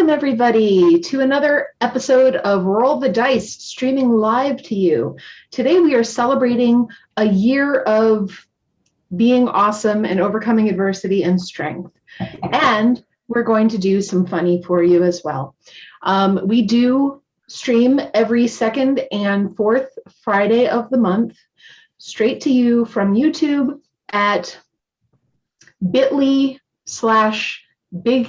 Welcome, everybody, to another episode of Roll the Dice, streaming live to you. Today, we are celebrating a year of being awesome and overcoming adversity and strength. And we're going to do some funny for you as well. We do stream every second and fourth Friday of the month, straight to you from YouTube at bit.ly/Big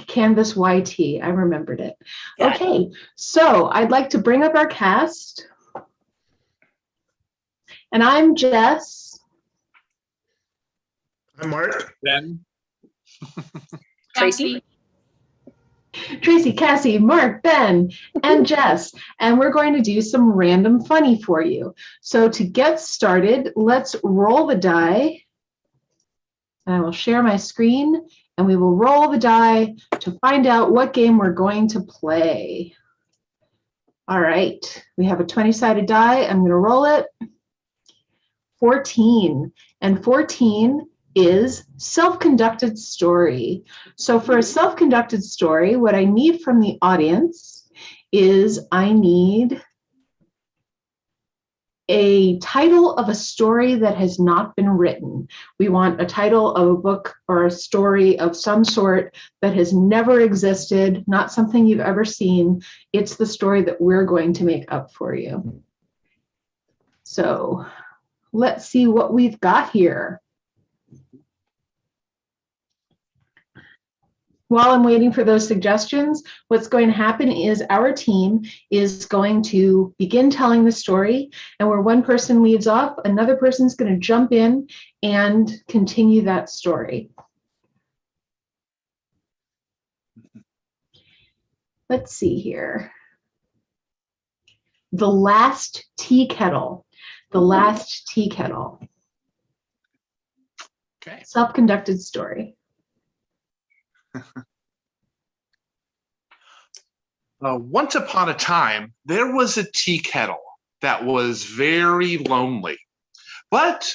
Canvas YT. I remembered it. Okay, so I'd like to bring up our cast. And I'm Jess. I'm Mark. Ben. Tracie. Tracie, Cassi, Mark, Ben, and Jess. And we're going to do some random funny for you. So to get started, let's roll the die. And I will share my screen and we will roll the die to find out what game we're going to play. All right, we have a 20-sided die. I'm going to roll it. 14, and 14 is self-conducted story. So for a self-conducted story, what I need from the audience is I need a title of a story that has not been written. We want a title of a book or a story of some sort that has never existed, not something you've ever seen. It's the story that we're going to make up for you. So let's see what we've got here. While I'm waiting for those suggestions, what's going to happen is our team is going to begin telling the story, and where one person leaves off, another person's going to jump in and continue that story. Let's see here. The last tea kettle. The last tea kettle. Okay. Self-conducted story. Once upon a time, there was a tea kettle that was very lonely, but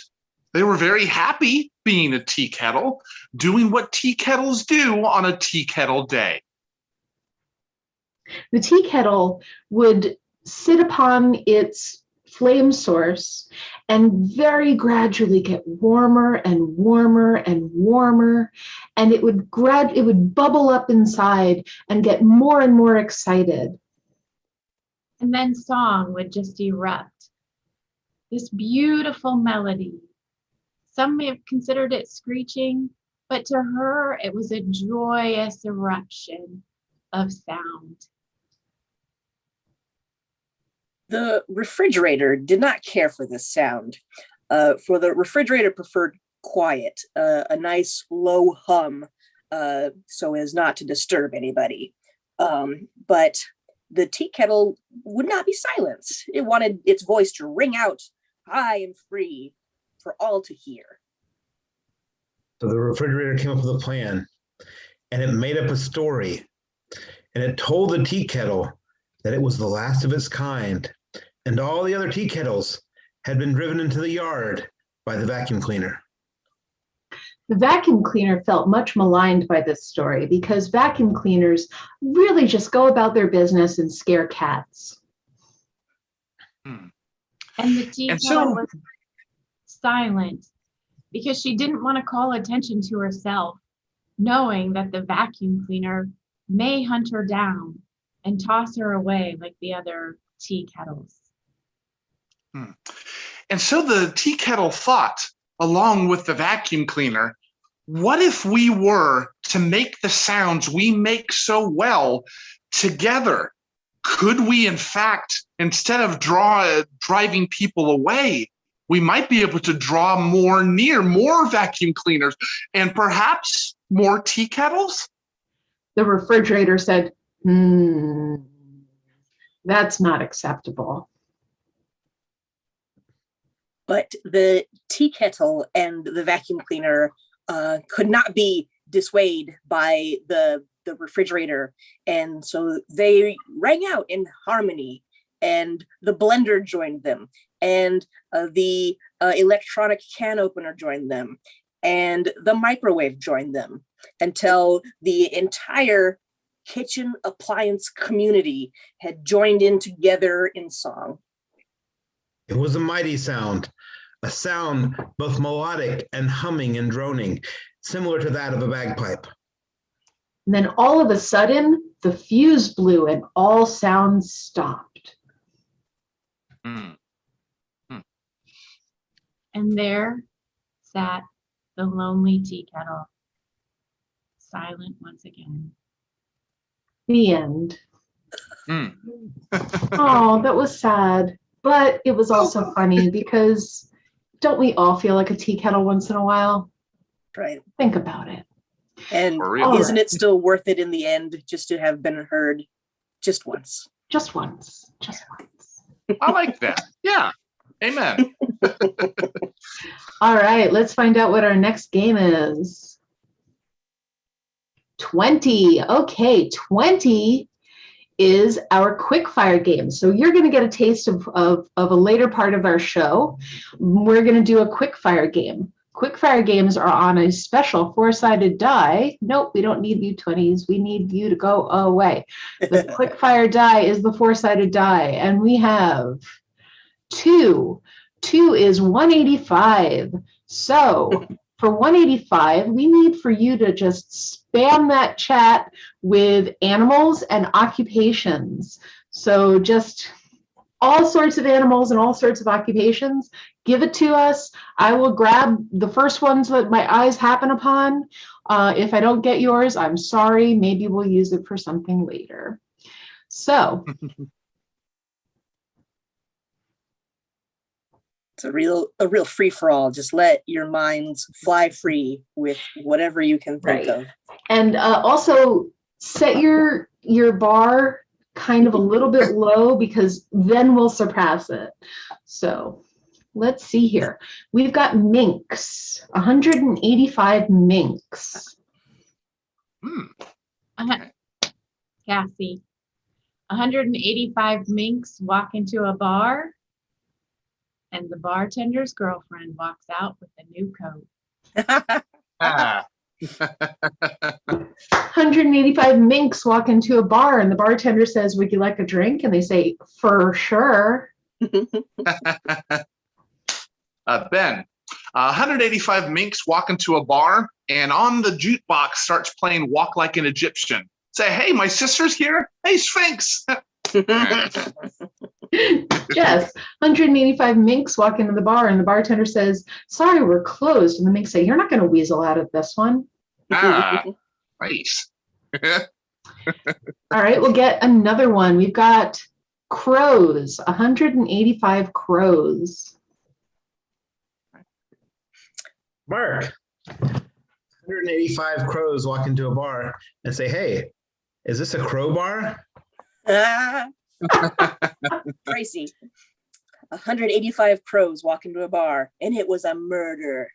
they were very happy being a tea kettle, doing what tea kettles do on a tea kettle day. The tea kettle would sit upon its flame source and very gradually get warmer and warmer and warmer, and it would bubble up inside and get more and more excited. And then song would just erupt. This beautiful melody. Some may have considered it screeching, but to her it was a joyous eruption of sound. The refrigerator did not care for this sound. For the refrigerator preferred quiet, a nice low hum, so as not to disturb anybody. But the tea kettle would not be silenced. It wanted its voice to ring out high and free for all to hear. So the refrigerator came up with a plan, and it made up a story, and it told the tea kettle that it was the last of its kind, and all the other tea kettles had been driven into the yard by the vacuum cleaner. The vacuum cleaner felt much maligned by this story because vacuum cleaners really just go about their business and scare cats. And the tea kettle was silent because she didn't want to call attention to herself, knowing that the vacuum cleaner may hunt her down and toss her away like the other tea kettles. And so the tea kettle thought, along with the vacuum cleaner, what if we were to make the sounds we make so well together? Could we, in fact, instead of driving people away, we might be able to draw more near, more vacuum cleaners, and perhaps more tea kettles? The refrigerator said, that's not acceptable. But the tea kettle and the vacuum cleaner could not be dissuaded by the refrigerator. And so they rang out in harmony, and the blender joined them, and the electronic can opener joined them, and the microwave joined them, until the entire kitchen appliance community had joined in together in song. It was a mighty sound, a sound both melodic and humming and droning, similar to that of a bagpipe. And then all of a sudden, the fuse blew and all sounds stopped. Mm. And there sat the lonely tea kettle, silent once again. The end. Mm. Oh, that was sad. But it was also funny because don't we all feel like a tea kettle once in a while? Right. Think about it. And For real. isn't it still worth it in the end just to have been heard just once? Just once. Just once. I like that. Yeah. Amen. All right, let's find out what our next game is. 20. Okay, 20 is our quickfire game. So you're going to get a taste of a later part of our show. We're going to do a quickfire game. Quickfire games are on a special four-sided die. Nope, we don't need you 20s. We need you to go away. The quickfire die is the four-sided die, and we have 2. 2 is 185. So for 185, we need for you to just spam that chat with animals and occupations. So just all sorts of animals and all sorts of occupations. Give it to us. I will grab the first ones that my eyes happen upon. If I don't get yours, I'm sorry. Maybe we'll use it for something later. So it's a real free for all. Just let your minds fly free with whatever you can think of. And also set your bar kind of a little bit low because then we'll surpass it. So let's see here. We've got minks, 185 minks. Cassie, 185 minks walk into a bar, and the bartender's girlfriend walks out with a new coat. 185 minks walk into a bar, and the bartender says, "Would you like a drink?" And they say, "For sure." Ben, 185 minks walk into a bar, and on the jukebox starts playing Walk Like an Egyptian. Say, "Hey, my sister's here. Hey, Sphinx." Jess, 185 minks walk into the bar, and the bartender says, "Sorry, we're closed." And the minks say, "You're not going to weasel out of this one." Nice. All right, we'll get another one. We've got crows, 185 crows. Mark, 185 crows walk into a bar and say, "Hey, is this a crow bar?" Tracie, 185 crows walk into a bar, and it was a murder.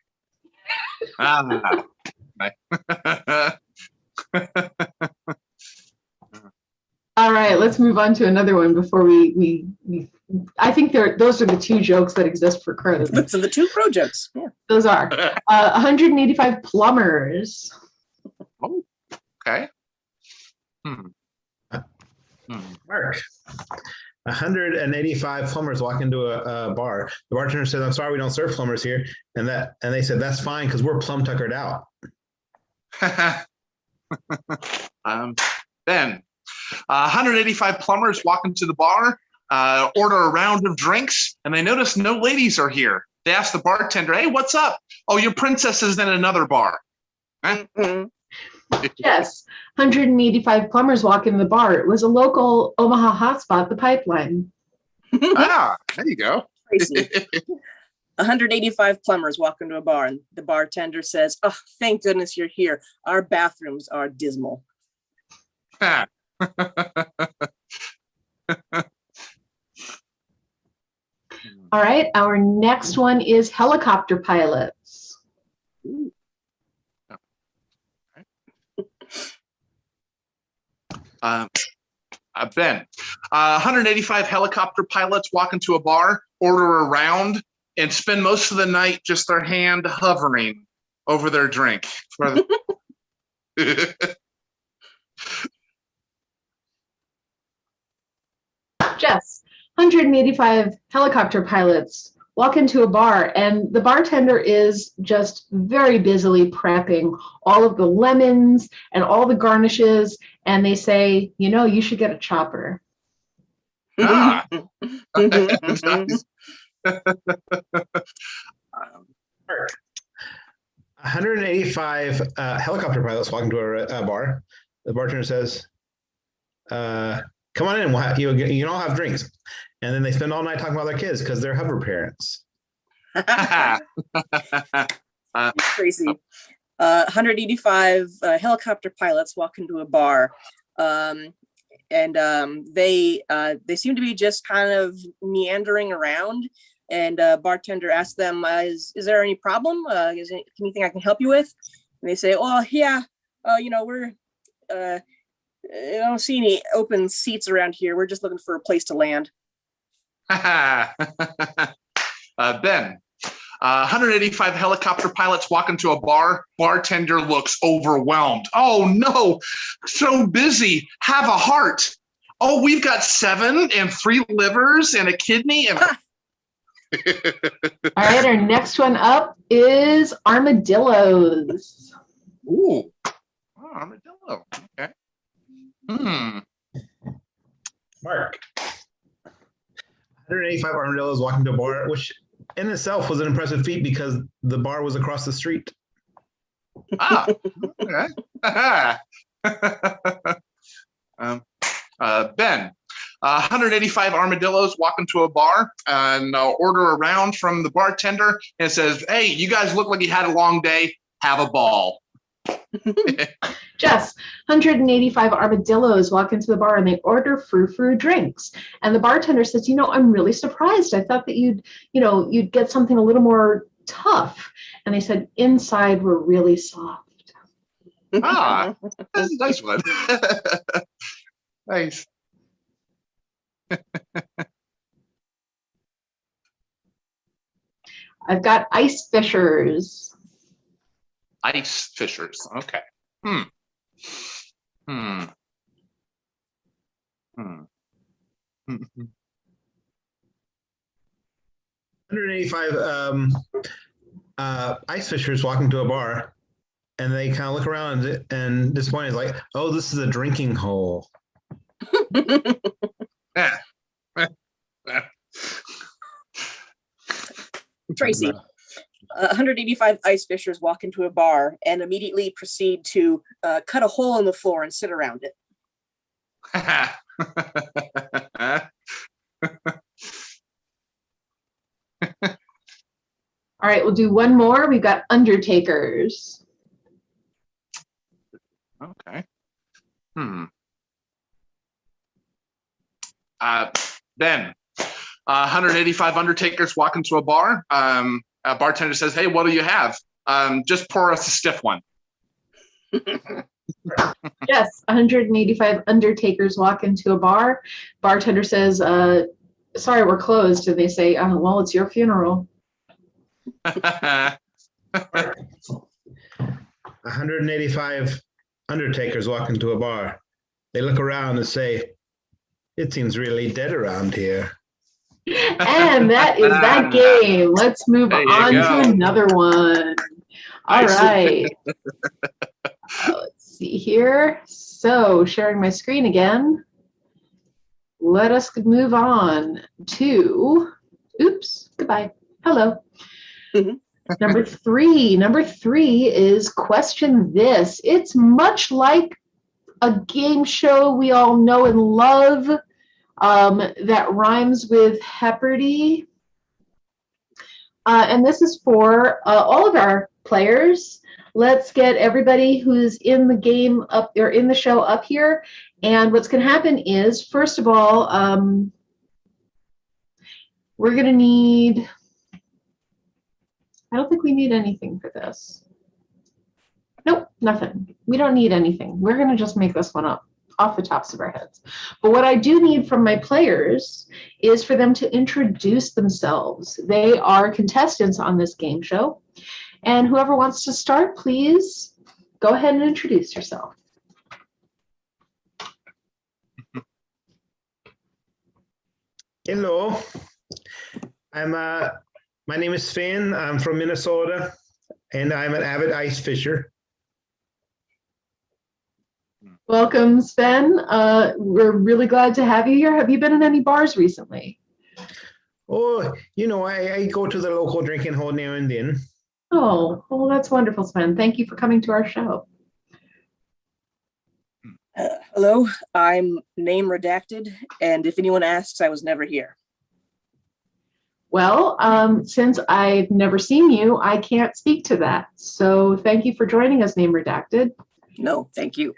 All right, let's move on to another one before we I think those are the two jokes that exist for crows. Those are the two crow jokes. Yeah. Those are 185 plumbers. Oh, okay. Mark, 185 plumbers walk into a bar. The bartender says, "I'm sorry, we don't serve plumbers here." And they said, "That's fine because we're plumb tuckered out." Ben, 185 plumbers walk into the bar, order a round of drinks, and they notice no ladies are here. They ask the bartender, "Hey, what's up?" "Oh, your princess is in another bar." Yes, 185 plumbers walk into the bar. It was a local Omaha hotspot, the Pipeline. There you go. 185 plumbers walk into a bar, and the bartender says, "Oh, thank goodness you're here. Our bathrooms are dismal." All right, our next one is helicopter pilots. Ben, 185 helicopter pilots walk into a bar, order a round, and spend most of the night just their hand hovering over their drink. Jess, 185 helicopter pilots walk into a bar, and the bartender is just very busily prepping all of the lemons and all the garnishes, and they say, you know, you should get a chopper. Ah. Nice. 185 helicopter pilots walk into a bar. The bartender says, come on in, you can all have drinks. And then they spend all night talking about their kids because they're hover parents. Tracie. 185 helicopter pilots walk into a bar. And they seem to be just kind of meandering around. And bartender asks them, is there any problem? Is there anything I can help you with? And they say, oh, yeah, we're, I don't see any open seats around here. We're just looking for a place to land. Ben, 185 helicopter pilots walk into a bar. Bartender looks overwhelmed. Oh, no, so busy. Have a heart. Oh, we've got 7 and 3 livers and a kidney. And All right, our next one up is armadillos. Ooh, armadillo. Okay. Mark. 185 armadillos walking to a bar, which in itself was an impressive feat because the bar was across the street. Okay. Ben, 185 armadillos walk into a bar and order a round from the bartender and says, hey, you guys look like you had a long day. Have a ball. Jess, 185 armadillos walk into the bar and they order frou-frou drinks. And the bartender says, you know, I'm really surprised. I thought that you'd get something a little more tough. And they said, inside we're really soft. That's a nice one. Nice. I've got ice fishers. Ice fishers. Okay. 185 ice fishers walk into a bar, and they kind of look around and disappointed, like, oh, this is a drinking hole. Yeah. Tracie. 185 ice fishers walk into a bar and immediately proceed to cut a hole in the floor and sit around it. All right, we'll do one more. We've got undertakers. Okay. Ben, 185 undertakers walk into a bar. A bartender says, hey, what do you have? Just pour us a stiff one. Yes, 185 undertakers walk into a bar. Bartender says, sorry, we're closed. And they say, well, it's your funeral. 185 undertakers walk into a bar. They look around and say, it seems really dead around here. And that is that game. Let's move on to another one. All right. Let's see here. So sharing my screen again. Let us move on to, oops, goodbye. Hello. Number three is Question This. It's much like a game show we all know and love that rhymes with Jeopardy. And this is for all of our players. Let's get everybody who's in the game up or in the show up here. And what's going to happen is, first of all, we're going to need, I don't think we need anything for this. Nope, nothing. We don't need anything. We're going to just make this one up off the tops of our heads. But what I do need from my players is for them to introduce themselves. They are contestants on this game show. And whoever wants to start, please go ahead and introduce yourself. Hello. My name is Sven. I'm from Minnesota, and I'm an avid ice fisher. Welcome, Sven. We're really glad to have you here. Have you been in any bars recently? Oh, I go to the local drinking hole now and then. Oh, well, that's wonderful, Sven. Thank you for coming to our show. Hello, I'm name redacted, and if anyone asks, I was never here. Well, since I've never seen you, I can't speak to that. So thank you for joining us, name redacted. No, thank you.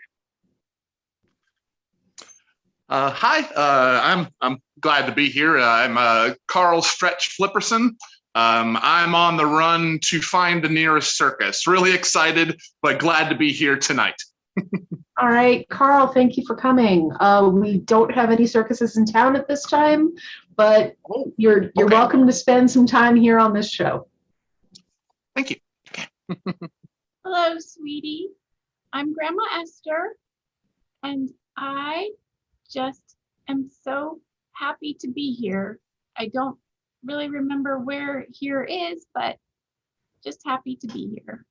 Hi, I'm glad to be here. I'm Carl Stretch Flipperson. I'm on the run to find the nearest circus. Really excited, but glad to be here tonight. All right, Carl, thank you for coming. We don't have any circuses in town at this time, but you're okay. welcome to spend some time here on this show. Thank you. Hello, sweetie. I'm Grandma Esther, and I just am so happy to be here. I don't really remember where here is, but just happy to be here.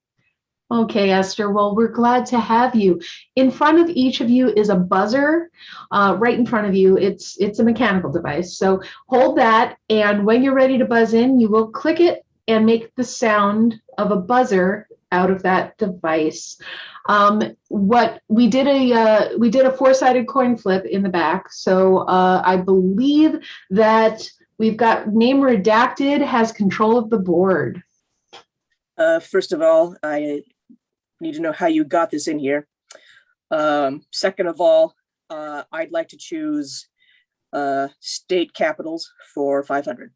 Okay, Esther, well, we're glad to have you. In front of each of you is a buzzer, right in front of you. It's a mechanical device. So hold that, and when you're ready to buzz in, you will click it and make the sound of a buzzer out of that device. What we did a four-sided coin flip in the back. So I believe that we've got name redacted has control of the board. First of all, I need to know how you got this in here. Second of all, I'd like to choose state capitals for 500.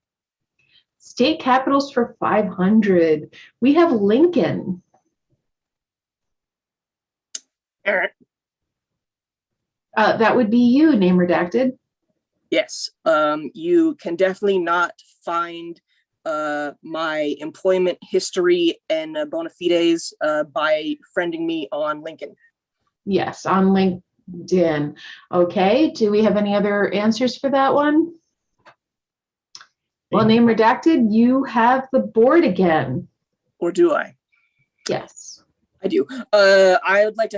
State capitals for 500. We have Lincoln. Eric. That would be you, name redacted. Yes, you can definitely not find my employment history and bona fides by friending me on LinkedIn. Yes, on LinkedIn. Okay, do we have any other answers for that one? Well, name redacted, you have the board again. Or do I? Yes. I do. I would like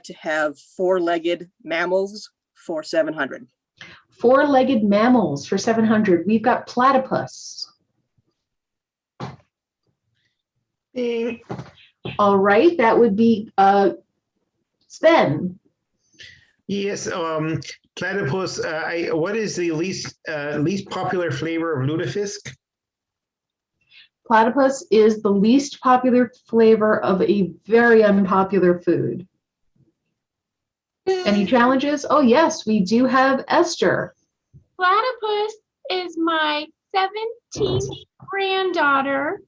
to have four-legged mammals for 700. Four-legged mammals for 700. We've got platypus. All right, that would be Sven. Yes, platypus. What is the least popular flavor of lutefisk? Platypus is the least popular flavor of a very unpopular food. Any challenges? Oh, yes, we do have Esther. Platypus is my 17th granddaughter.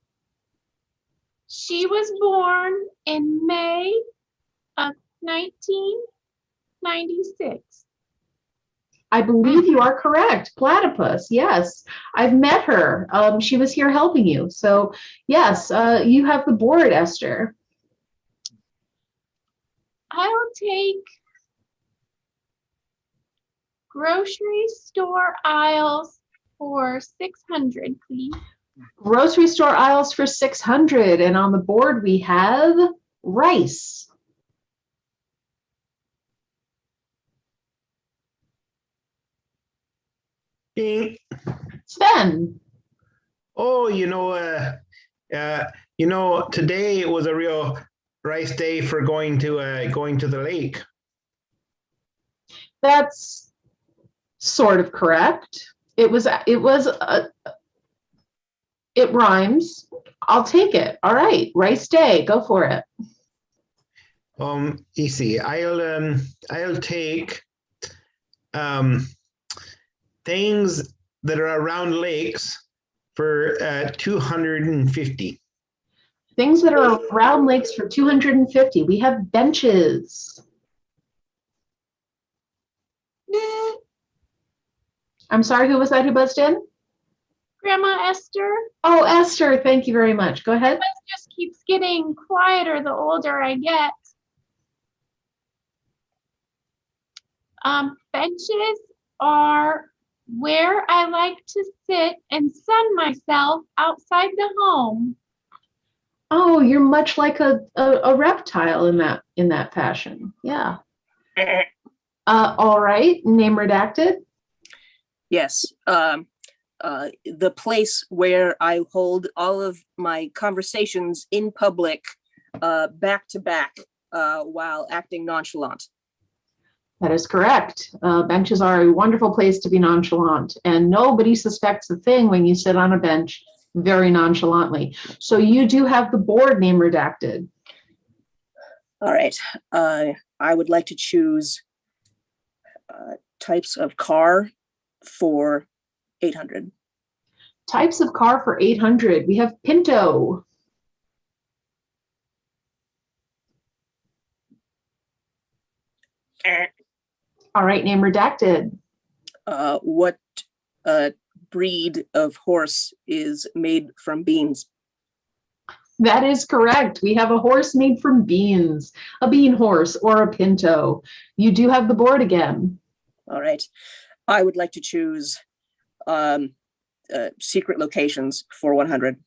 She was born in May of 1996. I believe you are correct. Platypus, yes. I've met her. She was here helping you. So, yes, you have the board, Esther. I'll take grocery store aisles for 600, please. Grocery store aisles for 600. And on the board, we have rice. Sven. Oh, today was a real rice day for going to the lake. That's sort of correct. It rhymes. I'll take it. All right, rice day. Go for it. Easy. I'll take things that are around lakes for 250. Things that are around lakes for 250. We have benches. I'm sorry, who was that who buzzed in? Grandma Esther. Oh, Esther, thank you very much. Go ahead. It just keeps getting quieter the older I get. Benches are where I like to sit and sun myself outside the home. Oh, you're much like a reptile in that fashion. Yeah. All right. Name redacted. Yes. The place where I hold all of my conversations in public, back to back, while acting nonchalant. That is correct. Benches are a wonderful place to be nonchalant, and nobody suspects a thing when you sit on a bench very nonchalantly. So you do have the board name redacted. All right. I would like to choose types of car for 800. Types of car for 800. We have Pinto. All right, name redacted. What breed of horse is made from beans? That is correct. We have a horse made from beans, a bean horse or a Pinto. You do have the board again. All right. I would like to choose secret locations for 100.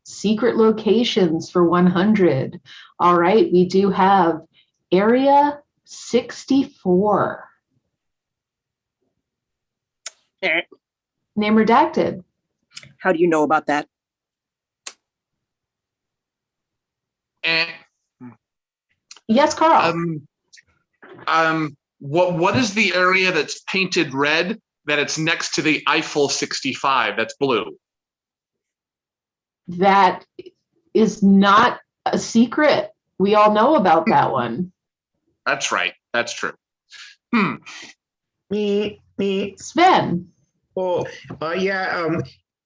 Secret locations for 100. All right, we do have Area 64. Name redacted. How do you know about that? Yes, Carl. What is the area that's painted red that it's next to the Eiffel 65 that's blue? That is not a secret. We all know about that one. That's right. That's true. Me. Sven. Oh, yeah.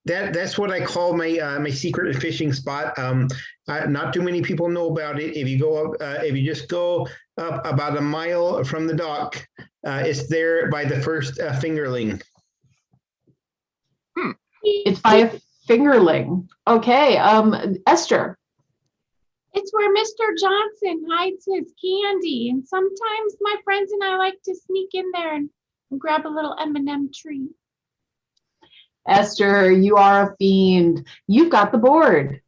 That's what I call my secret fishing spot. Not too many people know about it. If you just go up about a mile from the dock, it's there by the first fingerling. It's by a fingerling. Okay. Esther. It's where Mr. Johnson hides his candy, and sometimes my friends and I like to sneak in there and grab a little M&M treat. Esther, you are a fiend. You've got the board.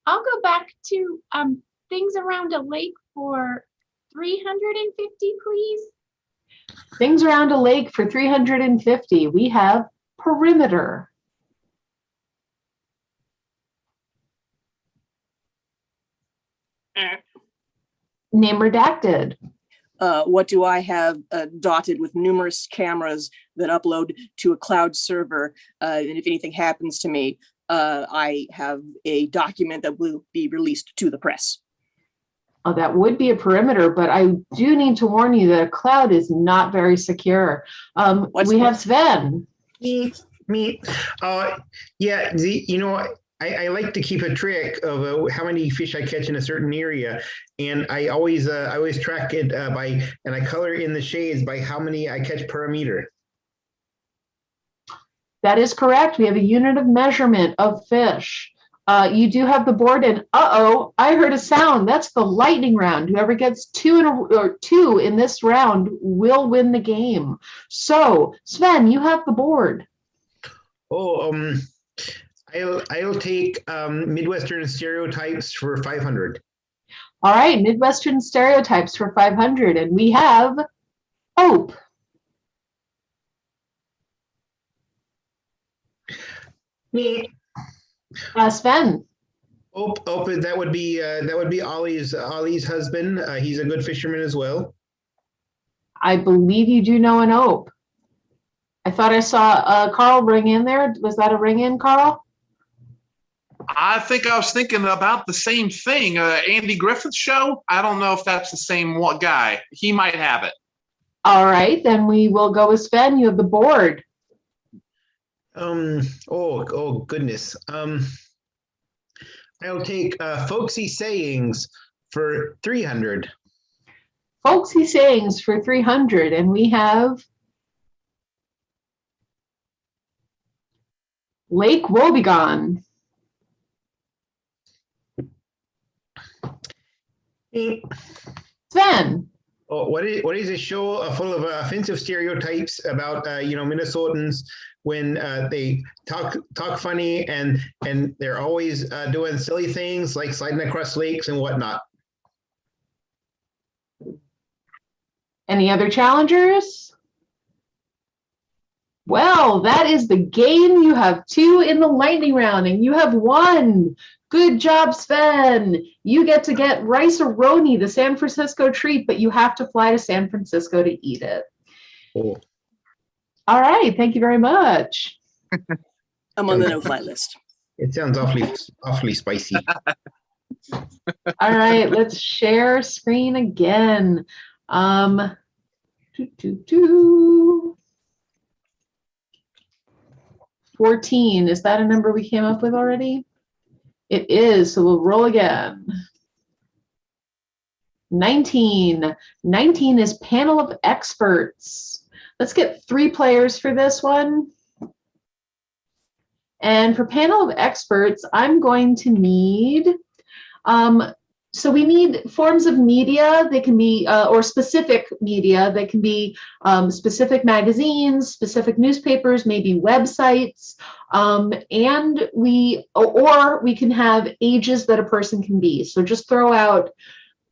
I'll go back to things around a lake for 350, please. Things around a lake for 350. We have perimeter. Name redacted. What do I have dotted with numerous cameras that upload to a cloud server? And if anything happens to me, I have a document that will be released to the press. Oh, that would be a perimeter, but I do need to warn you that a cloud is not very secure. We have Sven. Me. Yeah. I like to keep a trick of how many fish I catch in a certain area, and I always track it and I color in the shades by how many I catch per meter. That is correct. We have a unit of measurement of fish. You do have the board, and I heard a sound. That's the lightning round. Whoever gets two in this round will win the game. So, Sven, you have the board. Oh, I'll take Midwestern stereotypes for 500. All right, Midwestern stereotypes for 500, and we have Hope. Me. Sven. Hope. That would be Ollie's husband. He's a good fisherman as well. I believe you do know an Ope. I thought I saw Carl ring in there. Was that a ring in, Carl? I think I was thinking about the same thing. Andy Griffith's show. I don't know if that's the same guy. He might have it. All right, then we will go with Sven. You have the board. Oh goodness. I'll take folksy sayings for 300. Folksy sayings for 300, and we have Lake Wobegon. Sven. Oh, what is a show full of offensive stereotypes about Minnesotans when they talk funny and they're always doing silly things like sliding across lakes and whatnot. Any other challengers? Well, that is the game. You have 2 in the lightning round, and you have 1. Good job, Sven. You get to get rice-a-roni, the San Francisco treat, but you have to fly to San Francisco to eat it. Oh. All right. Thank you very much. I'm on the no-fly list. It sounds awfully spicy. All right. Let's share screen again. 14. Is that a number we came up with already? It is, so we'll roll again. 19. 19 is panel of experts. Let's get 3 players for this one. And for panel of experts, I'm going to need, so we need forms of media. They can be, or specific media. They can be specific magazines, specific newspapers, maybe websites. And we can have ages that a person can be. So just throw out,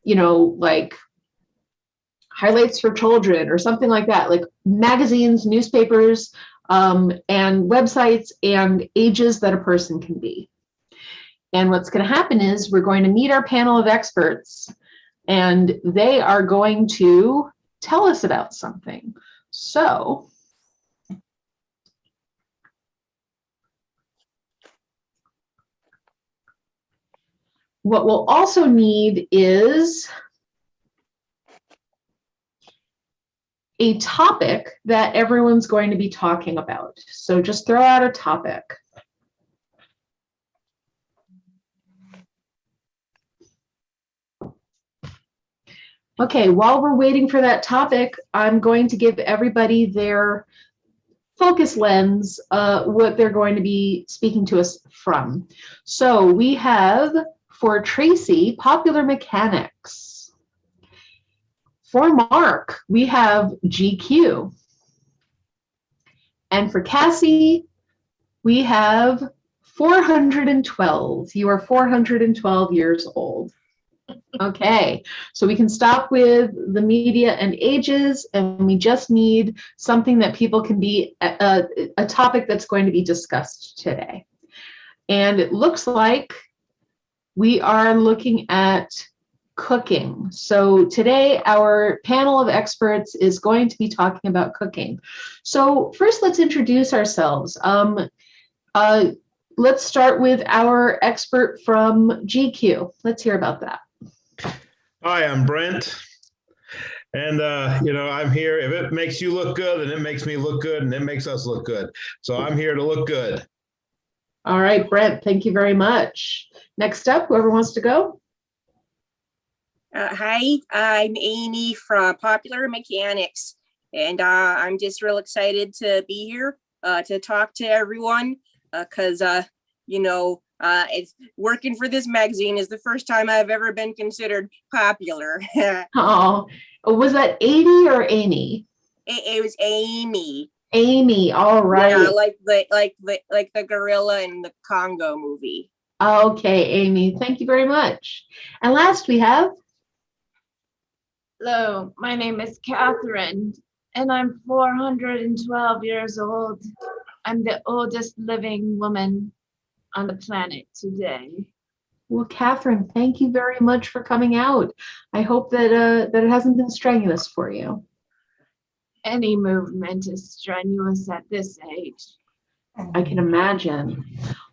like highlights for children or something like that, like magazines, newspapers, and websites and ages that a person can be. And what's going to happen is we're going to meet our panel of experts, and they are going to tell us about something. So what we'll also need is a topic that everyone's going to be talking about. So just throw out a topic. Okay, while we're waiting for that topic, I'm going to give everybody their focus lens, what they're going to be speaking to us from. So we have, for Tracie, popular mechanics. For Mark, we have GQ. And for Cassi, we have 412. You are 412 years old. Okay, so we can stop with the media and ages, and we just need something that people can be, a topic that's going to be discussed today. And it looks like we are looking at cooking. So today our panel of experts is going to be talking about cooking. So first, let's introduce ourselves. Let's start with our expert from GQ. Let's hear about that. Hi, I'm Brent. And, I'm here. If it makes you look good, then it makes me look good, and it makes us look good. So I'm here to look good. All right, Brent, thank you very much. Next up, whoever wants to go. Hi, I'm Amy from Popular Mechanics, and I'm just real excited to be here to talk to everyone because, it's working for this magazine is the first time I've ever been considered popular. Oh, was that 80 or Amy? It was Amy. Amy, all right. Yeah, like the gorilla in the Congo movie. Okay, Amy, thank you very much. And last we have. Hello, my name is Catherine, and I'm 412 years old. I'm the oldest living woman on the planet today. Well, Catherine, thank you very much for coming out. I hope that it hasn't been strenuous for you. Any movement is strenuous at this age. I can imagine.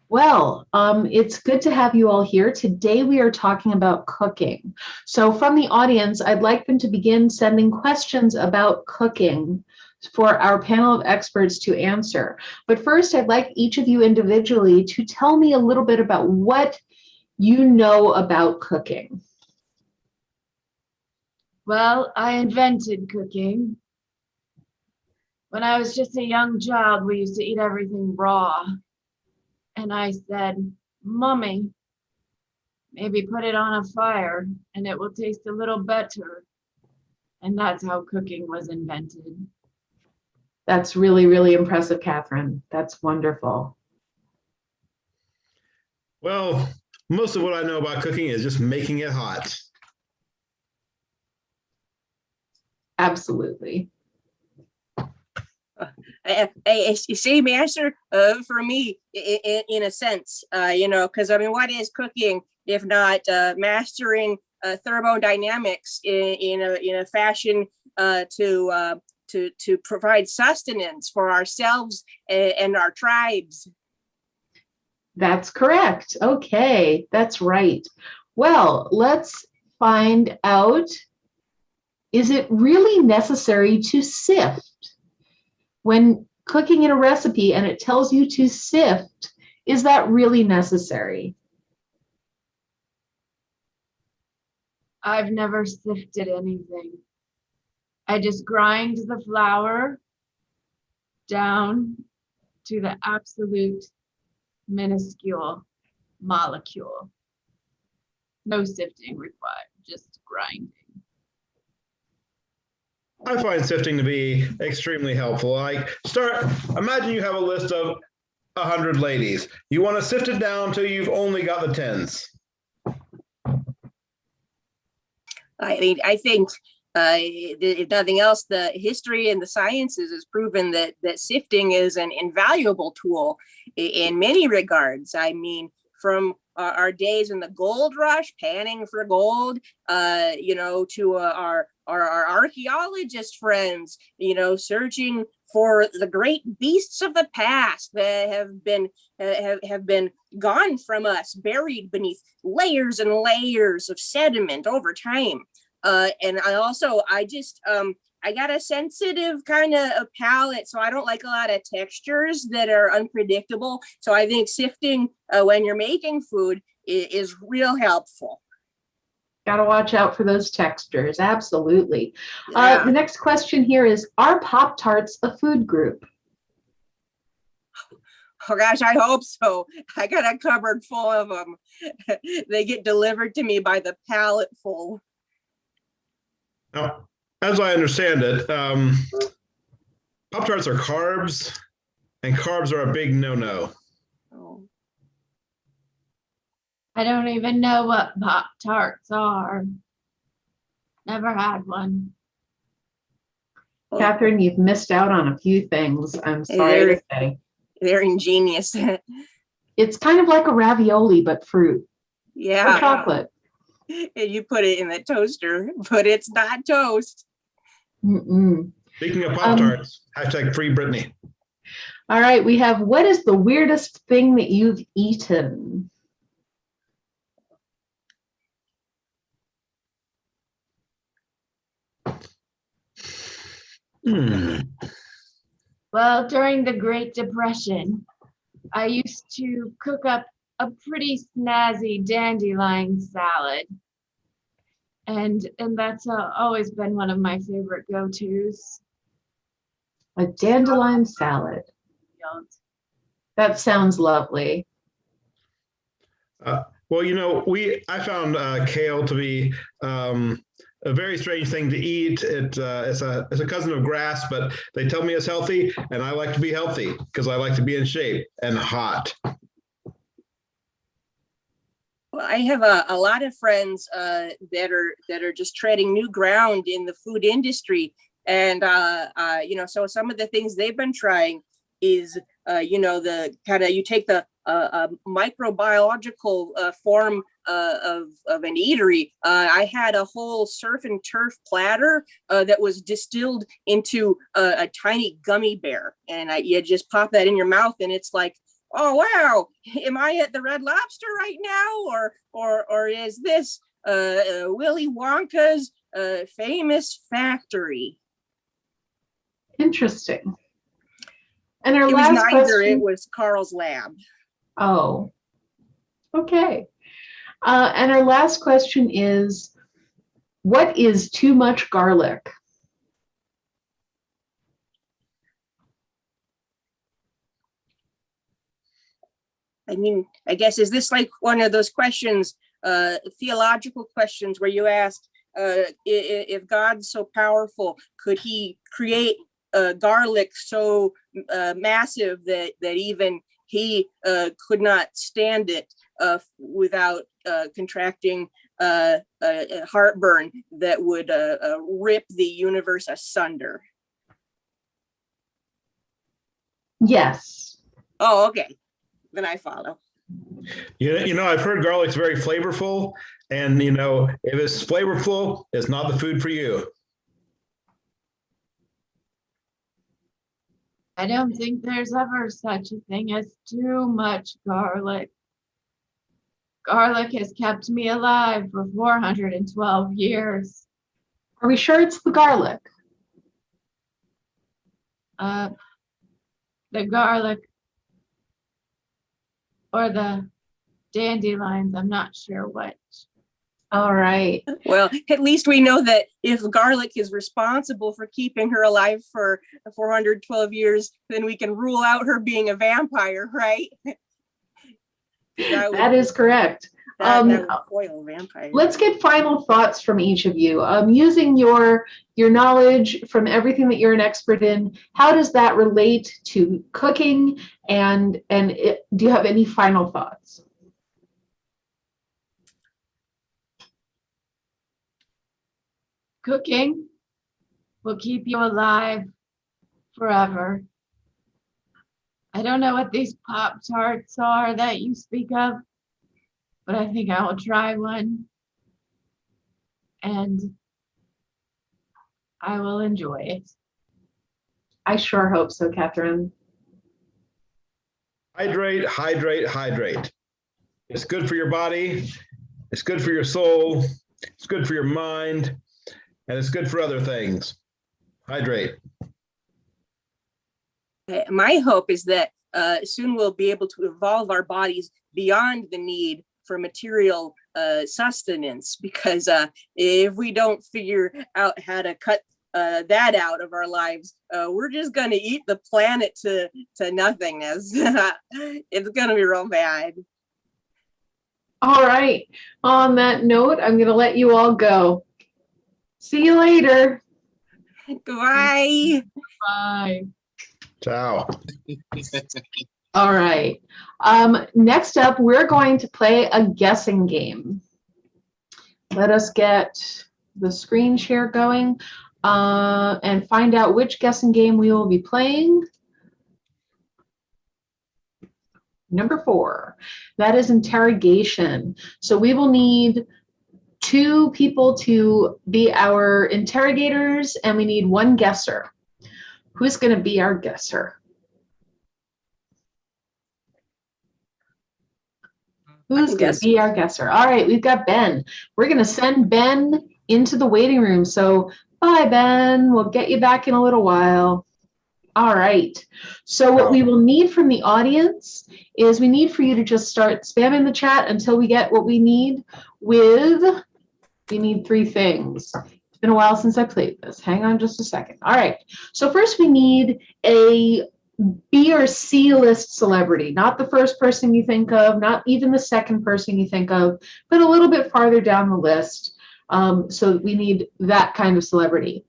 Well, it's good to have you all here. Today we are talking about cooking. So from the audience, I'd like them to begin sending questions about cooking for our panel of experts to answer. But first, I'd like each of you individually to tell me a little bit about what you know about cooking. Well, I invented cooking. When I was just a young child, we used to eat everything raw. And I said, Mommy, maybe put it on a fire and it will taste a little better. And that's how cooking was invented. That's really, really impressive, Catherine. That's wonderful. Well, most of what I know about cooking is just making it hot. Absolutely. Same answer for me in a sense, because I mean, what is cooking if not mastering thermodynamics in a fashion to provide sustenance for ourselves and our tribes? That's correct. Okay, that's right. Well, let's find out, is it really necessary to sift? When cooking in a recipe and it tells you to sift, is that really necessary? I've never sifted anything. I just grind the flour down to the absolute minuscule molecule. No sifting required, just grinding. I find sifting to be extremely helpful. Imagine you have a list of 100 ladies. You want to sift it down until you've only got the tens. I mean, I think if nothing else, the history and the sciences has proven that sifting is an invaluable tool in many regards. I mean, from our days in the gold rush, panning for gold, to our archaeologist friends, searching for the great beasts of the past that have been gone from us, buried beneath layers and layers of sediment over time. And I got a sensitive kind of a palate, so I don't like a lot of textures that are unpredictable. So I think sifting when you're making food is real helpful. Got to watch out for those textures. Absolutely. Yeah. The next question here is, are Pop-Tarts a food group? Oh gosh, I hope so. I got a cupboard full of them. They get delivered to me by the pallet full. Now, as I understand it, Pop-Tarts are carbs, and carbs are a big no-no. Oh. I don't even know what Pop-Tarts are. Never had one. Catherine, you've missed out on a few things, I'm sorry to say. They're ingenious. It's kind of like a ravioli, but fruit. Yeah. Or chocolate. And you put it in the toaster, but it's not toast. Mm-mm. Speaking of Pop-Tarts, hashtag free Britney. All right, we have, what is the weirdest thing that you've eaten? Well, during the Great Depression, I used to cook up a pretty snazzy dandelion salad. And that's always been one of my favorite go-tos. A dandelion salad. That sounds lovely. Well, I found kale to be a very strange thing to eat. It's a cousin of grass, but they tell me it's healthy, and I like to be healthy because I like to be in shape and hot. Well, I have a lot of friends that are just treading new ground in the food industry, and so some of the things they've been trying is the kind of, you take the microbiological form of an eatery. I had a whole surf and turf platter that was distilled into a tiny gummy bear, and you just pop that in your mouth, and it's like, oh wow, am I at the Red Lobster right now, or is this Willy Wonka's famous factory? Interesting. And our It was last neither. question. It was Carl's lab. Oh, okay. And our last question is, what is too much garlic? I mean, I guess, is this like one of those questions, theological questions, where you ask, if God's so powerful, could he create garlic so massive that even he could not stand it without contracting heartburn that would rip the universe asunder? Yes. Oh, okay. Then I follow. I've heard garlic's very flavorful, and if it's flavorful, it's not the food for you. I don't think there's ever such a thing as too much garlic. Garlic has kept me alive for 412 years. Are we sure it's the garlic? The garlic or the dandelions, I'm not sure which. All right. Well, at least we know that if garlic is responsible for keeping her alive for 412 years, then we can rule out her being a vampire, right? That is correct. That would foil vampire. Let's get final thoughts from each of you. Using your knowledge from everything that you're an expert in, how does that relate to cooking? Do you have any final thoughts? Cooking will keep you alive forever. I don't know what these Pop-Tarts are that you speak of, but I think I will try one and I will enjoy it. I sure hope so, Catherine. Hydrate, hydrate, hydrate. It's good for your body. It's good for your soul. It's good for your mind. And it's good for other things. Hydrate. My hope is that soon we'll be able to evolve our bodies beyond the need for material sustenance, because if we don't figure out how to cut that out of our lives, we're just going to eat the planet to nothingness. It's going to be real bad. All right. On that note, I'm going to let you all go. See you later. Goodbye. Bye. Ciao. All right. Next up, we're going to play a guessing game. Let us get the screen share going and find out which guessing game we will be playing. Number 4, that is interrogation. So we will need 2 people to be our interrogators, and we need 1 guesser. Who's going to be our guesser? Who's going to be our guesser? All right, we've got Ben. We're going to send Ben into the waiting room. So bye, Ben. We'll get you back in a little while. All right. So what we will need from the audience is we need for you to just start spamming the chat until we get what we need with, we need 3 things. It's been a while since I played this. Hang on just a second. All right. So first we need a B or C list celebrity, not the first person you think of, not even the second person you think of, but a little bit farther down the list. So we need that kind of celebrity.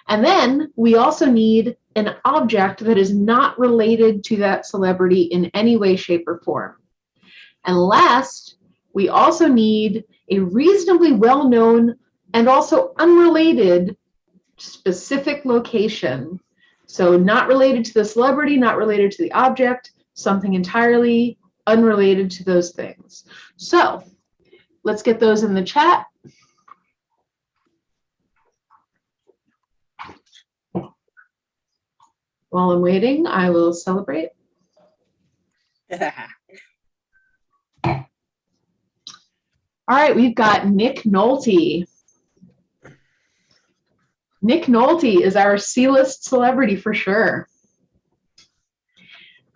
And then we also need an object that is not related to that celebrity in any way, shape, or form. And last, we also need a reasonably well-known and also unrelated specific location. So not related to the celebrity, not related to the object, something entirely unrelated to those things. So let's get those in the chat. While I'm waiting, I will celebrate. All right, we've got Nick Nolte. Nick Nolte is our C-list celebrity for sure.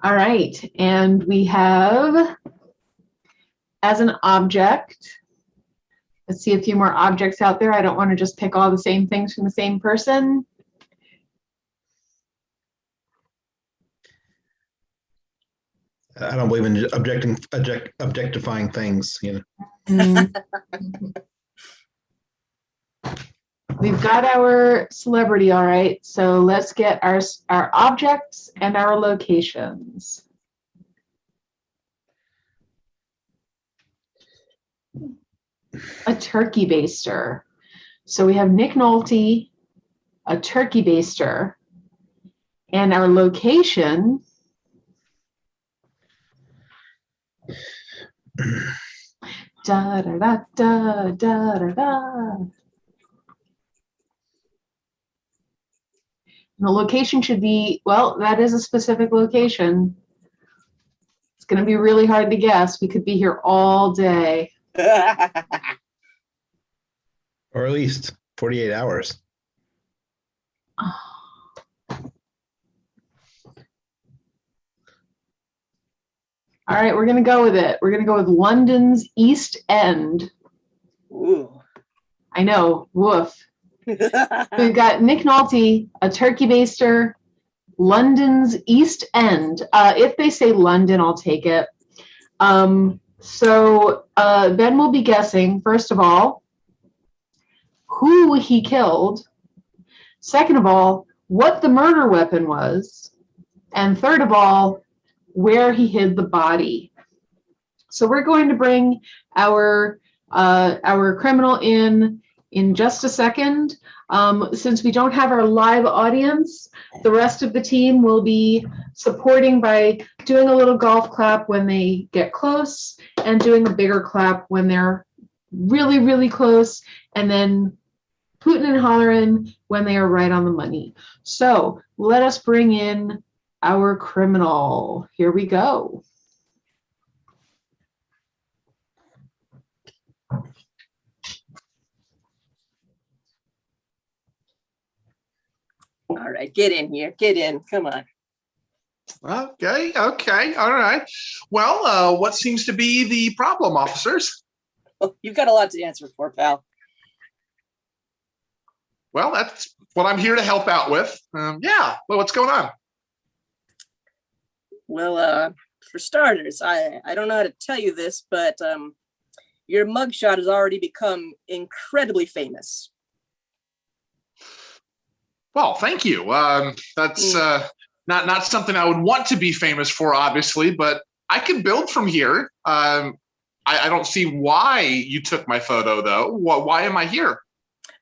All right, and we have as an object, let's see a few more objects out there. I don't want to just pick all the same things from the same person. I don't believe in objectifying things, you know. We've got our celebrity, all right. So let's get our objects and our locations. A turkey baster. So we have Nick Nolte, a turkey baster, and our location. Da da da da da da da. The location should be, well, that is a specific location. It's going to be really hard to guess. We could be here all day. Or at least 48 hours. All right, we're going to go with it. We're going to go with London's East End. Ooh. I know, woof. We've got Nick Nolte, a turkey baster, London's East End. If they say London, I'll take it. So Ben will be guessing, first of all, who he killed. Second of all, what the murder weapon was. And third of all, where he hid the body. So we're going to bring our criminal in just a second. Since we don't have our live audience, the rest of the team will be supporting by doing a little golf clap when they get close and doing a bigger clap when they're really, really close, and then hooting and hollering when they are right on the money. So let us bring in our criminal. Here we go. All right, get in here. Get in. Come on. Okay, all right. Well, what seems to be the problem, officers? Oh, you've got a lot to answer for, pal. Well, that's what I'm here to help out with. Yeah, well, what's going on? Well, for starters, I don't know how to tell you this, but your mugshot has already become incredibly famous. Well, thank you. That's not something I would want to be famous for, obviously, but I can build from here. I don't see why you took my photo, though. Why am I here?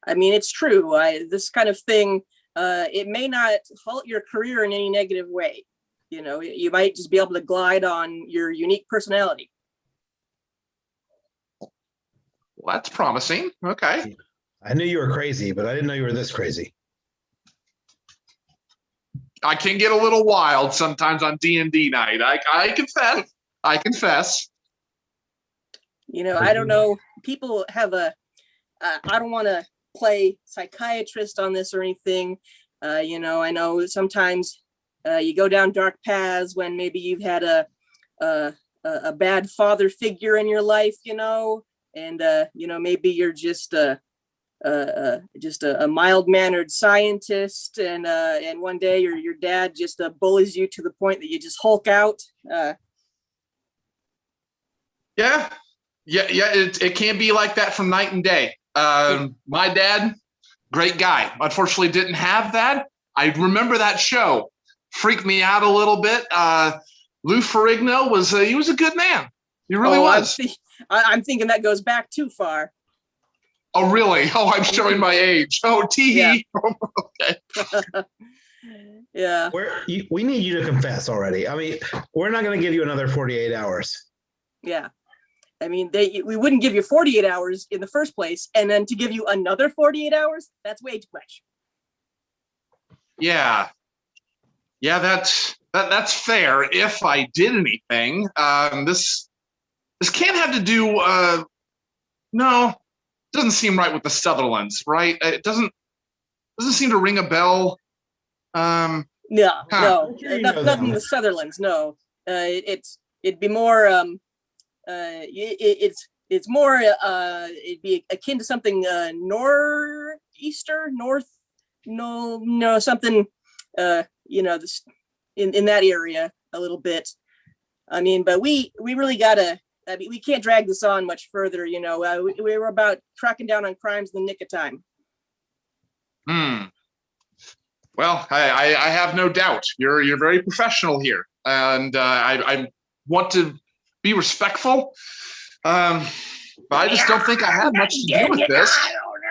I mean, it's true. This kind of thing, it may not halt your career in any negative way. You know, you might just be able to glide on your unique personality. Well, that's promising. Okay. I knew you were crazy, but I didn't know you were this crazy. I can get a little wild sometimes on D&D night. I confess. I confess. You know, I don't know. People have I don't want to play psychiatrist on this or anything. You know, I know sometimes you go down dark paths when maybe you've had a bad father figure in your life, you know, and you know, maybe you're just a mild-mannered scientist, and one day your dad just bullies you to the point that you just hulk out. Yeah. It can be like that from night and day. My dad, great guy. Unfortunately, didn't have that. I remember that show. Freaked me out a little bit. Lou Ferrigno was a good man. He really was. I'm thinking that goes back too far. Oh, really? Oh, I'm showing my age. Oh, tee. Yeah. Okay. Yeah. We need you to confess already. I mean, we're not going to give you another 48 hours. Yeah. I mean, we wouldn't give you 48 hours in the first place, and then to give you another 48 hours, that's way too much. Yeah, that's fair. If I did anything, this can't have to do. No, it doesn't seem right with the Sutherlands, right? It doesn't seem to ring a bell. No, Sure, nothing with Sutherlands. No, it'd be more. It's more. It'd be akin to something northeaster, north. No, something. You know, this in that area a little bit. I mean, but we really gotta. I mean, we can't drag this on much further. You know, we were about cracking down on crimes in the nick of time. Hmm. Well, I have no doubt you're very professional here, and I want to be respectful. But I just don't think I have much to do with this. I don't know.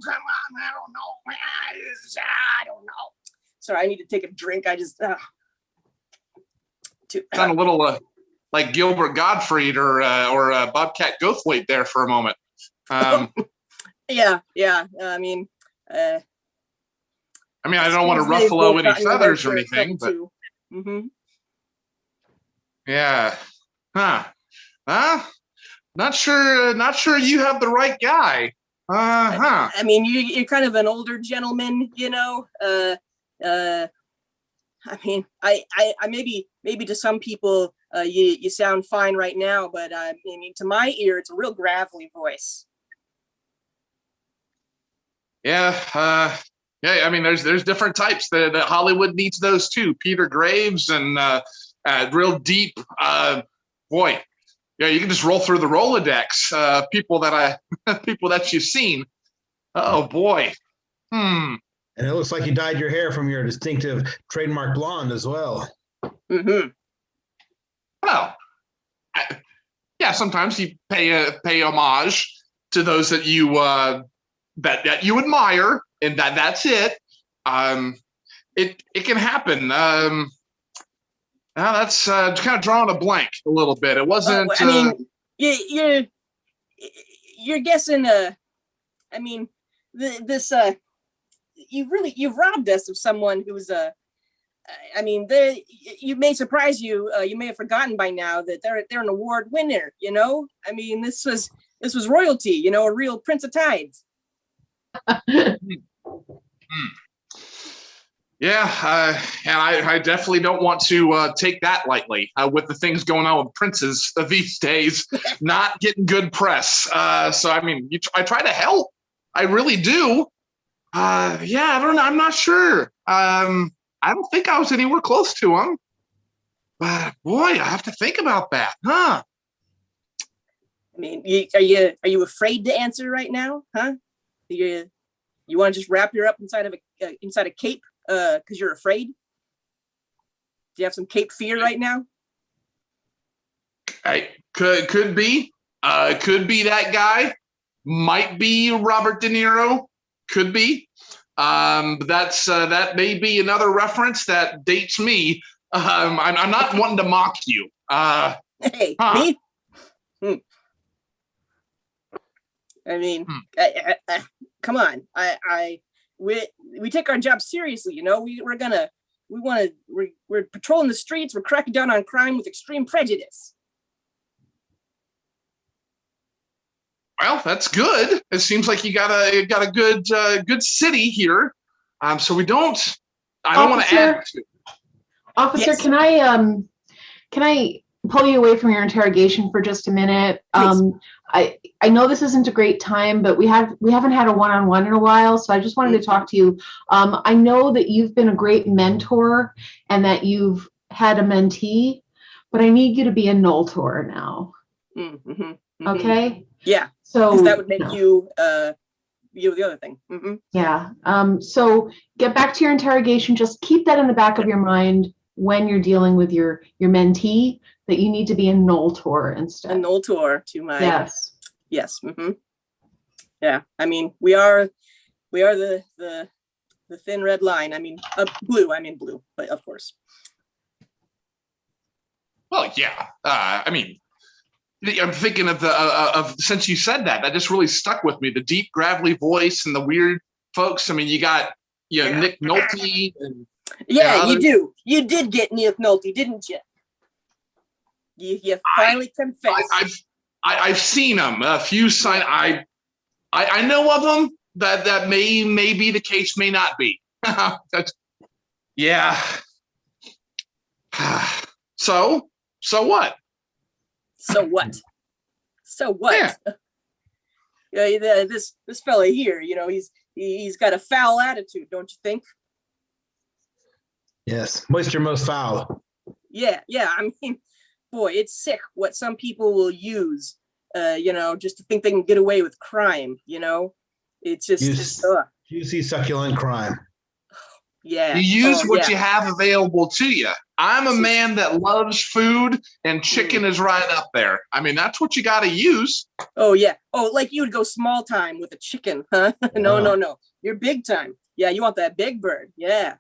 Come on, I don't know. I don't know. Sorry, I need to take a drink. I just Sound a little like Gilbert Gottfried or Bobcat Goldthwait there for a moment. Yeah. I mean, I don't want to ruffle any feathers or anything, but yeah, not sure you have the right guy. I mean, you're kind of an older gentleman, you know. I mean, I maybe to some people, you sound fine right now, but I mean, to my ear, it's a real gravelly voice. Yeah. Yeah, I mean, there's different types. That Hollywood needs those too. Peter Graves and real deep. Boy, yeah, you can just roll through the Rolodex. People that you've seen. Oh boy. And it looks like you dyed your hair from your distinctive trademark blonde as well. Well, yeah. Sometimes you pay homage to those that you that you admire. And that's it. It can happen. That's kind of drawing a blank a little bit. It wasn't. I mean, you're guessing. I mean, you've robbed us of someone who's I mean, you may surprise you. You may have forgotten by now that they're an award winner. You know, I mean, this was royalty. You know, a real Prince of Tides. Yeah, and I definitely don't want to take that lightly with the things going on with princes these days, not getting good press. So, I mean, I try to help. I really do. Yeah, I don't know. I'm not sure. I don't think I was anywhere close to him. But boy, I have to think about that, huh? I mean, are you afraid to answer right now, huh? You want to just wrap your up inside a cape because you're afraid? Do you have some cape fear right now? Could be that guy. Might be Robert De Niro. Could be. That's that may be another reference that dates me. I'm not wanting to mock you. Hey, me? I mean, come on. We take our job seriously, you know. We're patrolling the streets. We're cracking down on crime with extreme prejudice. Well, that's good. It seems like you got a good city here. So we don't. I don't want to add to. Officer, Yes. Can I pull you away from your interrogation for just a minute? I know this isn't a great time, but we haven't had a one-on-one in a while, so I just wanted to talk to you. I know that you've been a great mentor and that you've had a mentee, but I need you to be a noltor now. Okay? Yeah. So that would make you the other thing. Yeah. So get back to your interrogation. Just keep that in the back of your mind when you're dealing with your mentee, that you need to be a noltor instead. A noltor to my yes. Yeah. I mean, we are the thin red line. I mean, blue, but of course. Well, yeah. I mean, I'm thinking of since you said that just really stuck with me. The deep, gravelly voice and the weird folks. I mean, you got Nick Nolte. And, you do. You did get Nick Nolte, didn't you? You finally confessed. I've seen him a few sign. I know of them. That may be the case, may not be. Yeah. So what? So what? Yeah. This fella here, you know, he's got a foul attitude, don't you think? Yes, moisture most foul. Yeah. I mean, boy, it's sick what some people will use, you know, just to think they can get away with crime. You know, it's just. Juicy, succulent crime. Yeah. You use what yeah. you have available to you. I'm a man that loves food, and chicken is right up there. I mean, that's what you got to use. Oh, yeah. Oh, like you would go small time with a chicken, huh? No. You're big time. Yeah, you want that big bird. Yeah.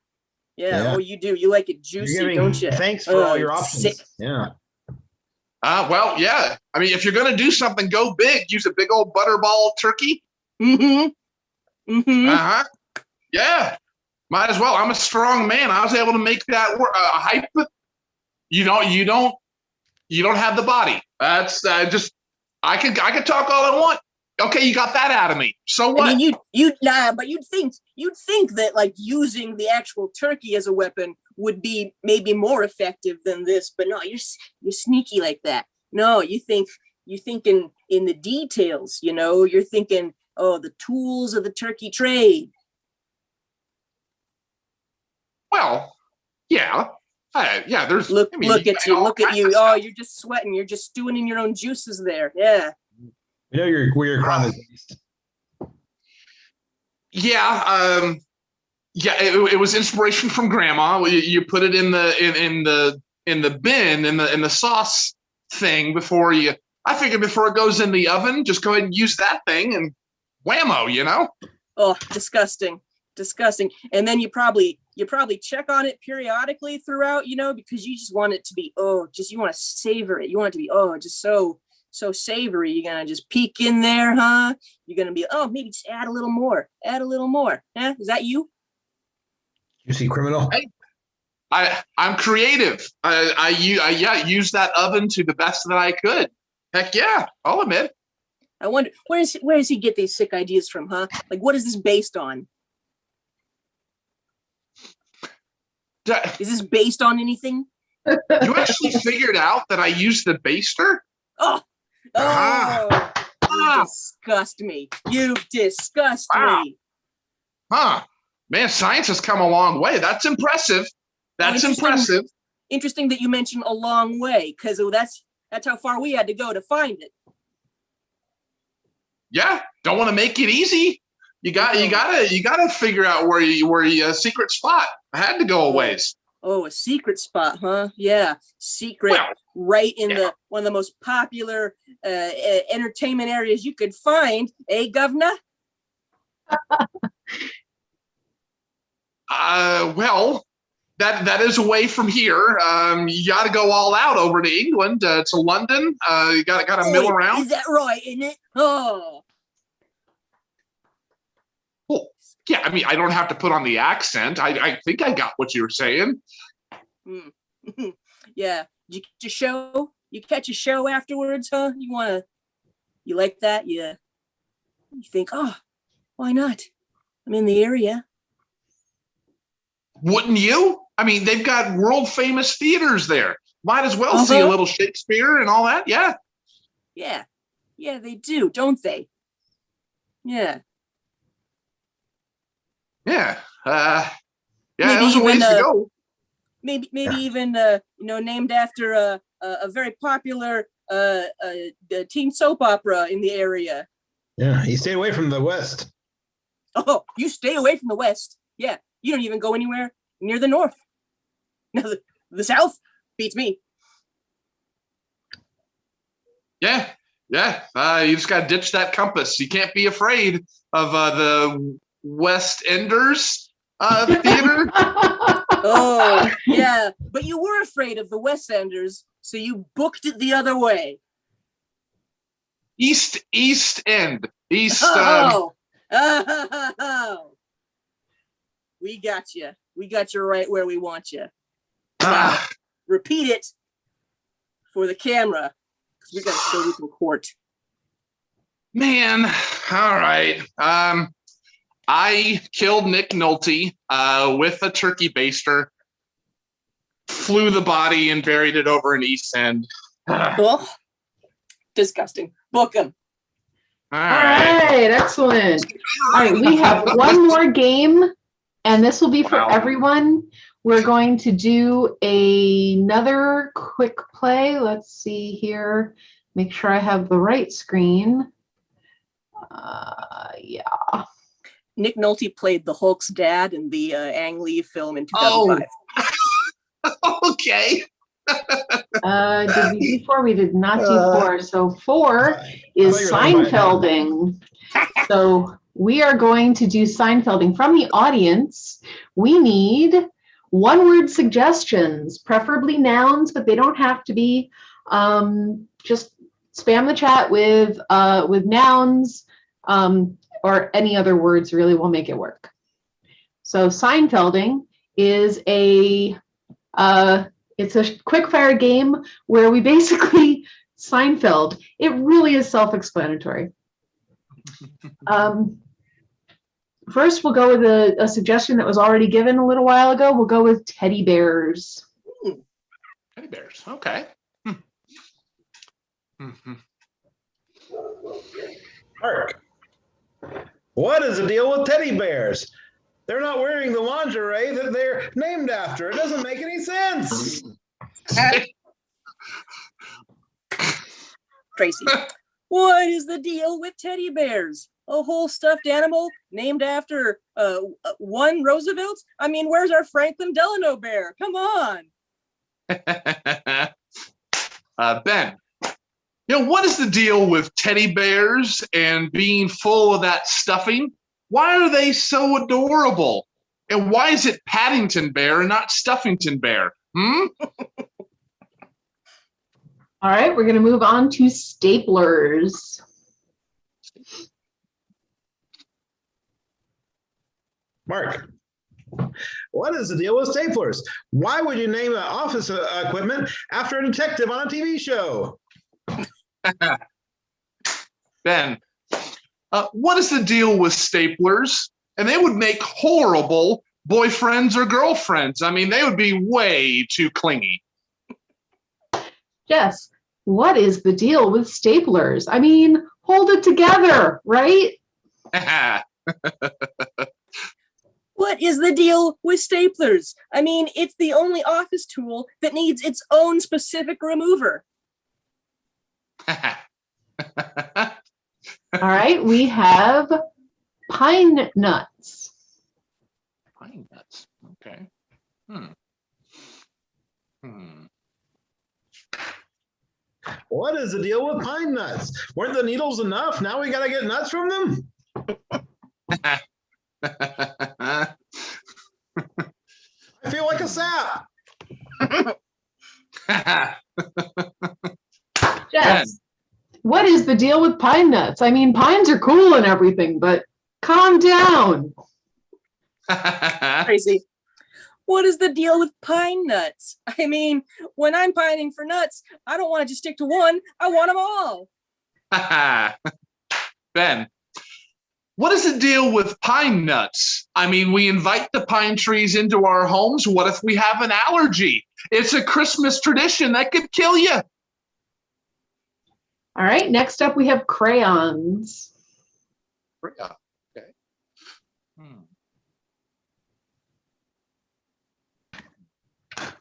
Oh, you do. You like it juicy, don't you? Thanks for all your options. Sick. Yeah. Well, yeah. I mean, if you're going to do something, go big. Use a big old butterball turkey. Uh-huh. Yeah. Might as well. I'm a strong man. I was able to make that work. Hype. You don't have the body. That's just. I could talk all I want. Okay, you got that out of me. So what? I mean, but you'd think that like using the actual turkey as a weapon would be maybe more effective than this. But no, you're sneaky like that. No, you're thinking in the details. You're thinking, oh, the tools of the turkey trade. Well, yeah. There's look at you. Oh, you're just sweating. You're just stewing in your own juices there. Yeah. Where your crime is based. Yeah. It was inspiration from Grandma. You put it in the bin in the sauce thing before you. I figured before it goes in the oven, just go ahead and use that thing and whammo. Oh, disgusting. And then you probably check on it periodically throughout, because you just want it to be, you want to savor it. You want it to be, just so savory. You're going to just peek in there, huh? You're going to be, maybe just add a little more. Eh? Is that you? You see criminal? Hey, I'm creative. I use that oven to the best that I could. Heck yeah, I'll admit. I wonder, where does he get these sick ideas from, huh? Like, what is this based on? Is this based on anything? You actually figured out that I used the baster? Oh, you disgust me. You disgust me. Huh. Man, science has come a long way. That's impressive. That's impressive. Interesting that you mentioned a long way, because that's how far we had to go to find it. Yeah, don't want to make it easy. You gotta figure out where you secret spot. I had to go a ways. Oh, a secret spot, huh? Yeah, secret, right in one of the most popular entertainment areas you could find, governor? Well, that is away from here. You got to go all out over to England, to London. You got to mill around. Is that right? Isn't it? Oh. Well, yeah. I mean, I don't have to put on the accent. I think I got what you were saying. Yeah. Did you catch a show? You catch a show afterwards, huh? You like that? You think, why not? I'm in the area. Wouldn't you? I mean, they've got world famous theaters there. Might as well see a little Shakespeare and all that. Yeah. Yeah, they do, don't they? Yeah. Yeah. There's a ways to go. Maybe even named after a very popular teen soap opera in the area. Yeah, you stay away from the West. Oh, you stay away from the West. Yeah, you don't even go anywhere near the North. Now the South beats me. Yeah. You just got to ditch that compass. You can't be afraid of the West Enders theater. Oh, yeah. But you were afraid of the West Enders, so you booked it the other way. East End. East. Oh. We got you. We got you right where we want you. Now, repeat it for the camera, because we got to show you some court. Man, all right. I killed Nick Nolte with a turkey baster, flew the body and buried it over in East End. Oh, disgusting. Book him. All right, excellent. All right, we have one more game, and this will be for everyone. We're going to do another quick play. Let's see here. Make sure I have the right screen. Yeah. Nick Nolte played the Hulk's dad in the Ang Lee film in 2005. Oh, okay. Did we do 4? We did not do 4. So 4 is Seinfelding. So we are going to do Seinfelding. From the audience, we need one-word suggestions, preferably nouns, but they don't have to be. Just spam the chat with nouns or any other words. Really will make it work. So Seinfelding is it's a quick-fire game where we basically Seinfeld. It really is self-explanatory. First, we'll go with a suggestion that was already given a little while ago. We'll go with teddy bears. Ooh, teddy bears. Okay. Mm-hmm. Mark, what is the deal with teddy bears? They're not wearing the lingerie that they're named after. It doesn't make any sense. Tracie, what is the deal with teddy bears? A whole stuffed animal named after one Roosevelt? I mean, where's our Franklin Delano bear? Come on. Ben, what is the deal with teddy bears and being full of that stuffing? Why are they so adorable? And why is it Paddington Bear and not Stuffington Bear? All right, we're going to move on to staplers. Mark, what is the deal with staplers? Why would you name an office equipment after a detective on a TV show? Ben, what is the deal with staplers? And they would make horrible boyfriends or girlfriends. I mean, they would be way too clingy. Jess, what is the deal with staplers? I mean, hold it together, right? What is the deal with staplers? I mean, it's the only office tool that needs its own specific remover. All right, we have pine nuts. Pine nuts. Okay. What is the deal with pine nuts? Weren't the needles enough? Now we got to get nuts from them? I feel like a sap. Jess, what is the deal with pine nuts? I mean, pines are cool and everything, but calm down. Crazy. What is the deal with pine nuts? I mean, when I'm pining for nuts, I don't want to just stick to one. I want them all. Ben, what is the deal with pine nuts? I mean, we invite the pine trees into our homes. What if we have an allergy? It's a Christmas tradition that could kill you. All right, next up we have crayons. Okay.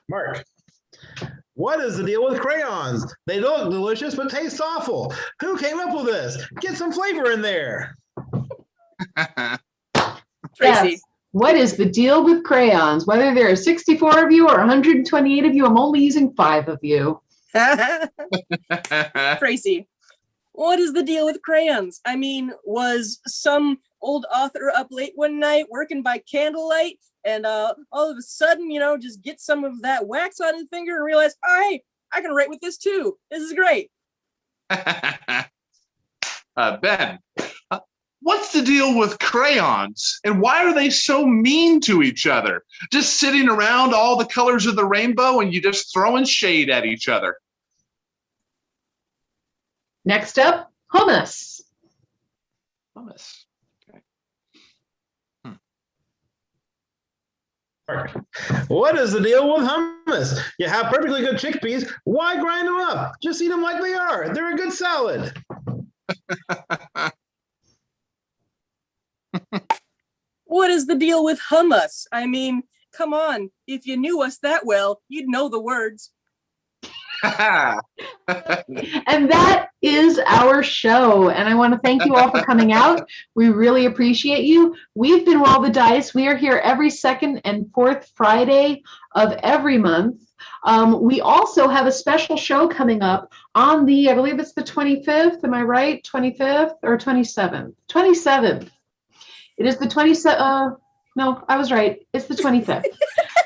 Mark, what is the deal with crayons? They look delicious but taste awful. Who came up with this? Get some flavor in there. Tracie. Yes. What is the deal with crayons? Whether there are 64 of you or 128 of you, I'm only using 5 of you. Tracie, what is the deal with crayons? I mean, was some old author up late one night working by candlelight and all of a sudden, just get some of that wax on his finger and realize, I can write with this too. This is great. Ben, what's the deal with crayons and why are they so mean to each other? Just sitting around all the colors of the rainbow and you just throwing shade at each other. Next up, hummus. Hummus. What is the deal with hummus? You have perfectly good chickpeas. Why grind them up? Just eat them like they are. They're a good salad. What is the deal with hummus? I mean, come on. If you knew us that well, you'd know the words. And that is our show. And I want to thank you all for coming out. We really appreciate you. We've been Roll the Dice. We are here every second and fourth Friday of every month. We also have a special show coming up on I believe it's the 25th. Am I right? 25th or 27th? 27th. It is the 27th. No, I was right. It's the 25th.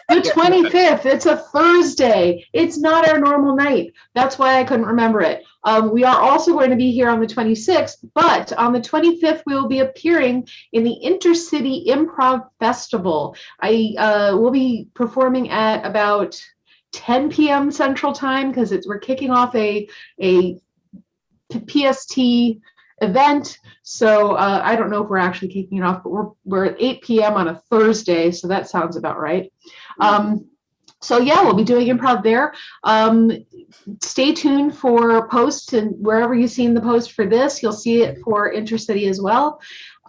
The 25th. It's a Thursday. It's not our normal night. That's why I couldn't remember it. We are also going to be here on the 26th, but on the 25th, we will be appearing in the Intercity Improv Festival. I will be performing at about 10 p.m. Central Time because we're kicking off a PST event. So I don't know if we're actually kicking it off, but we're at 8 p.m. on a Thursday, so that sounds about right. So yeah, we'll be doing improv there. Stay tuned for posts, and wherever you've seen the post for this, you'll see it for Intercity as well.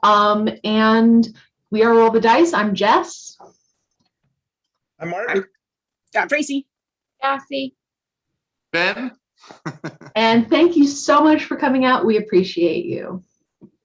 And we are Roll the Dice. I'm Jess. I'm Mark. I'm Tracie. Cassie. Ben? And thank you so much for coming out. We appreciate you.